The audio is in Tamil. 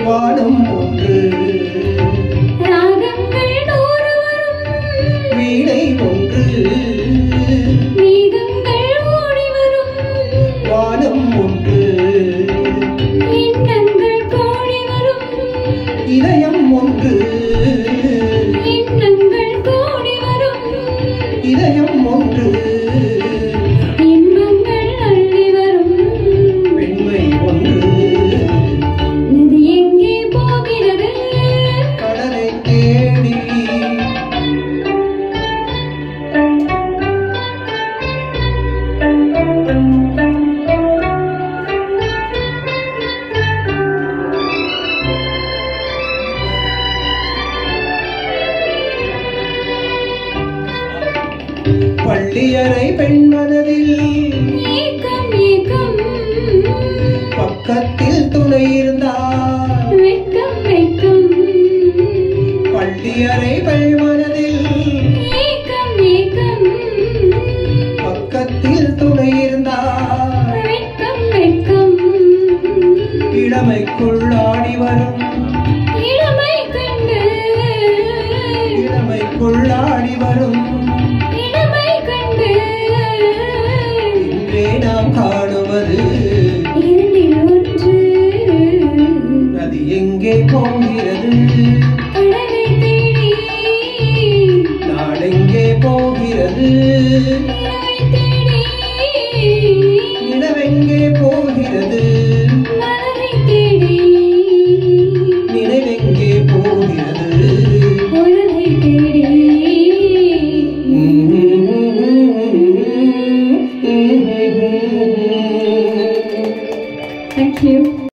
வானம் ஒன்று ராகங்கள் நூறு வரும் வீணை ஒன்று மேகங்கள் ஓடி வரும் வானம் ஒன்று எண்ணங்கள் கோடி வரும் இதயம் ஒன்று எண்ணங்கள் கோடி வரும் இதயம் ஒன்று இன்பங்கள் அள்ளி வரும் பெண்மை ஒன்று நதி எங்கே போகிறது கடலை தேடி பள்ளியறை பெண் மனதில் ஏக்கம் ஏக்கம் பக்கத்தில் துணை இருந்தார் வெட்கம் வெட்கம் பள்ளியறை பெண் மனதில் ஏக்கம் ஏக்கம் பக்கத்தில் துணை இருந்தார் வெட்கம் வெட்கம் இளமைக்குள் ஆடி வரும் இளமை கண்டு இளமைக்குள் ஆடி வரும் இளமை கண்டு இன்றே நாம் காணுவது இரண்டில் ஒன்று நதி எங்கே போகிறது கடலை தேடி நாடெங்கே போகிறது